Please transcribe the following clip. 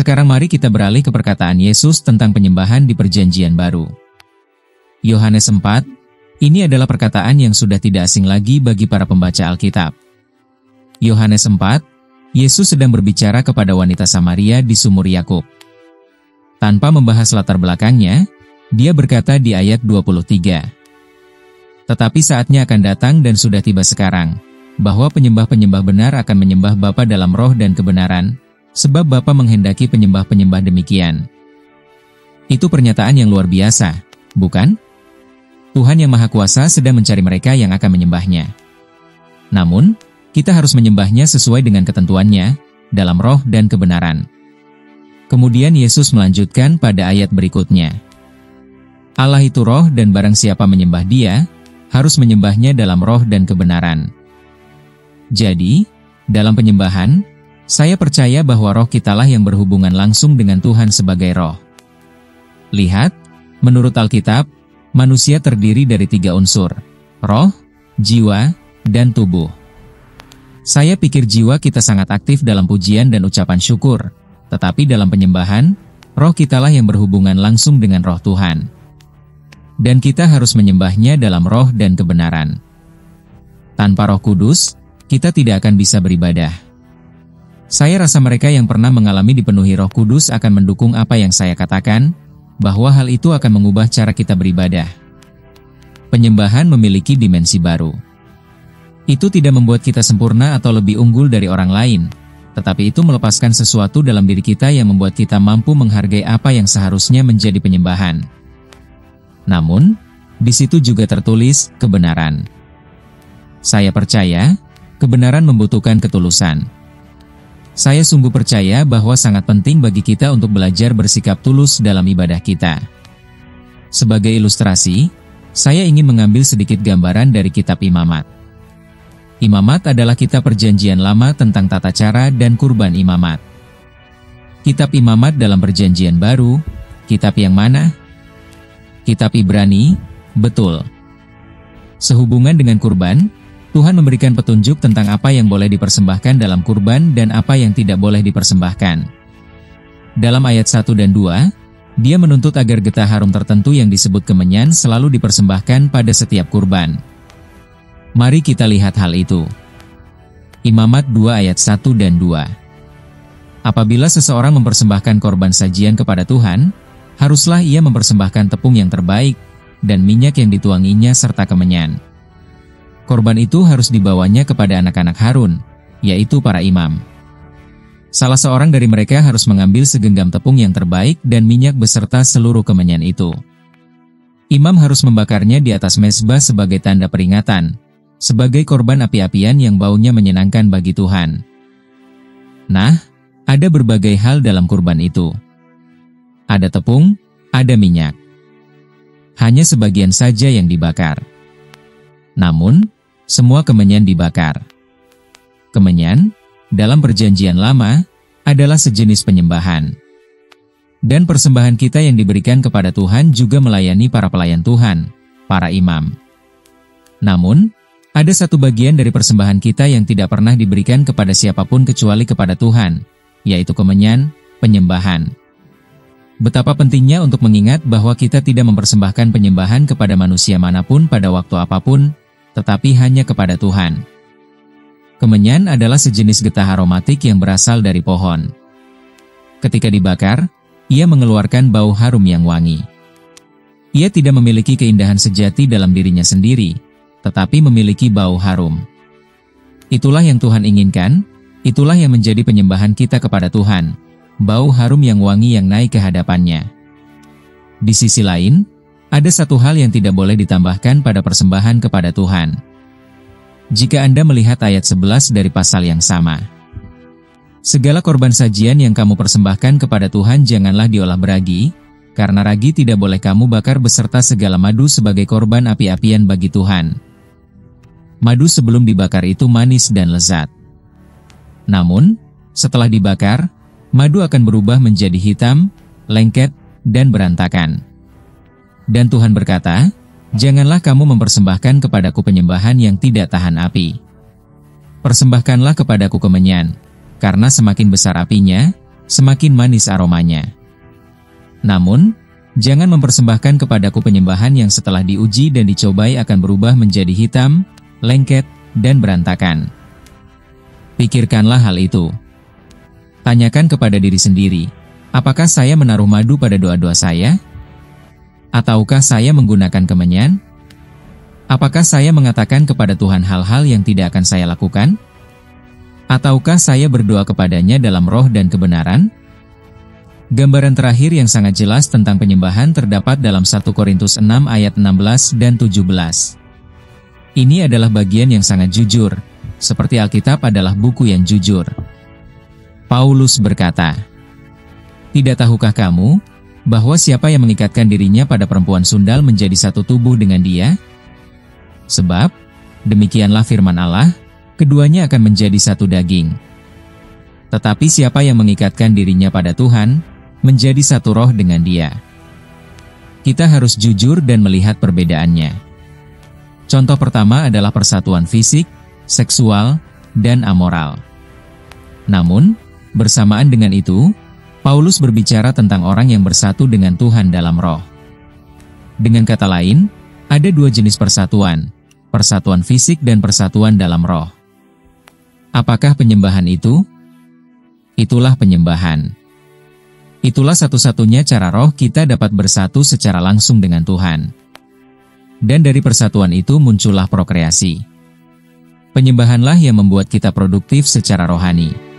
Sekarang mari kita beralih ke perkataan Yesus tentang penyembahan di Perjanjian Baru. Yohanes 4, ini adalah perkataan yang sudah tidak asing lagi bagi para pembaca Alkitab. Yohanes 4, Yesus sedang berbicara kepada wanita Samaria di sumur Yakub. Tanpa membahas latar belakangnya, dia berkata di ayat 23, "Tetapi saatnya akan datang dan sudah tiba sekarang, bahwa penyembah-penyembah benar akan menyembah Bapa dalam roh dan kebenaran, sebab Bapa menghendaki penyembah-penyembah demikian." Itu pernyataan yang luar biasa, bukan? Tuhan yang Maha Kuasa sedang mencari mereka yang akan menyembahnya. Namun, kita harus menyembahnya sesuai dengan ketentuannya, dalam roh dan kebenaran. Kemudian Yesus melanjutkan pada ayat berikutnya. Allah itu roh dan barang siapa menyembah dia, harus menyembahnya dalam roh dan kebenaran. Jadi, dalam penyembahan, saya percaya bahwa roh kitalah yang berhubungan langsung dengan Tuhan sebagai roh. Lihat, menurut Alkitab, manusia terdiri dari 3 unsur, roh, jiwa, dan tubuh. Saya pikir jiwa kita sangat aktif dalam pujian dan ucapan syukur, tetapi dalam penyembahan, roh kitalah yang berhubungan langsung dengan roh Tuhan. Dan kita harus menyembahnya dalam roh dan kebenaran. Tanpa Roh Kudus, kita tidak akan bisa beribadah. Saya rasa mereka yang pernah mengalami dipenuhi Roh Kudus akan mendukung apa yang saya katakan, bahwa hal itu akan mengubah cara kita beribadah. Penyembahan memiliki dimensi baru. Itu tidak membuat kita sempurna atau lebih unggul dari orang lain, tetapi itu melepaskan sesuatu dalam diri kita yang membuat kita mampu menghargai apa yang seharusnya menjadi penyembahan. Namun, di situ juga tertulis kebenaran. Saya percaya, kebenaran membutuhkan ketulusan. Saya sungguh percaya bahwa sangat penting bagi kita untuk belajar bersikap tulus dalam ibadah kita. Sebagai ilustrasi, saya ingin mengambil sedikit gambaran dari kitab Imamat. Imamat adalah kitab Perjanjian Lama tentang tata cara dan kurban imamat. Kitab Imamat dalam Perjanjian Baru, kitab yang mana? Kitab Ibrani, betul. Sehubungan dengan kurban, Tuhan memberikan petunjuk tentang apa yang boleh dipersembahkan dalam kurban dan apa yang tidak boleh dipersembahkan. Dalam ayat 1 dan 2, Dia menuntut agar getah harum tertentu yang disebut kemenyan selalu dipersembahkan pada setiap kurban. Mari kita lihat hal itu. Imamat 2 ayat 1 dan 2. Apabila seseorang mempersembahkan korban sajian kepada Tuhan, haruslah ia mempersembahkan tepung yang terbaik, dan minyak yang dituanginya serta kemenyan. Korban itu harus dibawanya kepada anak-anak Harun, yaitu para imam. Salah seorang dari mereka harus mengambil segenggam tepung yang terbaik dan minyak beserta seluruh kemenyan itu. Imam harus membakarnya di atas mezbah sebagai tanda peringatan, sebagai korban api-apian yang baunya menyenangkan bagi Tuhan. Nah, ada berbagai hal dalam kurban itu. Ada tepung, ada minyak. Hanya sebagian saja yang dibakar. Namun, semua kemenyan dibakar. Kemenyan, dalam Perjanjian Lama, adalah sejenis penyembahan. Dan persembahan kita yang diberikan kepada Tuhan juga melayani para pelayan Tuhan, para imam. Namun, ada satu bagian dari persembahan kita yang tidak pernah diberikan kepada siapapun kecuali kepada Tuhan, yaitu kemenyan, penyembahan. Betapa pentingnya untuk mengingat bahwa kita tidak mempersembahkan penyembahan kepada manusia manapun pada waktu apapun, tetapi hanya kepada Tuhan. Kemenyan adalah sejenis getah aromatik yang berasal dari pohon. Ketika dibakar, ia mengeluarkan bau harum yang wangi. Ia tidak memiliki keindahan sejati dalam dirinya sendiri, tetapi memiliki bau harum. Itulah yang Tuhan inginkan, itulah yang menjadi penyembahan kita kepada Tuhan, bau harum yang wangi yang naik ke hadapannya. Di sisi lain, ada satu hal yang tidak boleh ditambahkan pada persembahan kepada Tuhan. Jika Anda melihat ayat 11 dari pasal yang sama. Segala korban sajian yang kamu persembahkan kepada Tuhan janganlah diolah beragi, karena ragi tidak boleh kamu bakar beserta segala madu sebagai korban api-apian bagi Tuhan. Madu sebelum dibakar itu manis dan lezat. Namun, setelah dibakar, madu akan berubah menjadi hitam, lengket, dan berantakan. Dan Tuhan berkata, "Janganlah kamu mempersembahkan kepadaku penyembahan yang tidak tahan api. Persembahkanlah kepadaku kemenyan, karena semakin besar apinya, semakin manis aromanya. Namun, jangan mempersembahkan kepadaku penyembahan yang setelah diuji dan dicobai akan berubah menjadi hitam, lengket, dan berantakan. Pikirkanlah hal itu. Tanyakan kepada diri sendiri, apakah saya menaruh madu pada doa-doa saya? Ataukah saya menggunakan kemenyan? Apakah saya mengatakan kepada Tuhan hal-hal yang tidak akan saya lakukan? Ataukah saya berdoa kepadanya dalam roh dan kebenaran? Gambaran terakhir yang sangat jelas tentang penyembahan terdapat dalam 1 Korintus 6 ayat 16 dan 17. Ini adalah bagian yang sangat jujur, seperti Alkitab adalah buku yang jujur. Paulus berkata, "Tidak tahukah kamu, bahwa siapa yang mengikatkan dirinya pada perempuan sundal menjadi satu tubuh dengan dia? Sebab, demikianlah firman Allah, keduanya akan menjadi satu daging. Tetapi siapa yang mengikatkan dirinya pada Tuhan, menjadi satu roh dengan dia." Kita harus jujur dan melihat perbedaannya. Contoh pertama adalah persatuan fisik, seksual, dan amoral. Namun, bersamaan dengan itu, Paulus berbicara tentang orang yang bersatu dengan Tuhan dalam roh. Dengan kata lain, ada dua jenis persatuan, persatuan fisik dan persatuan dalam roh. Apakah penyembahan itu? Itulah penyembahan. Itulah satu-satunya cara roh kita dapat bersatu secara langsung dengan Tuhan. Dan dari persatuan itu muncullah prokreasi. Penyembahanlah yang membuat kita produktif secara rohani.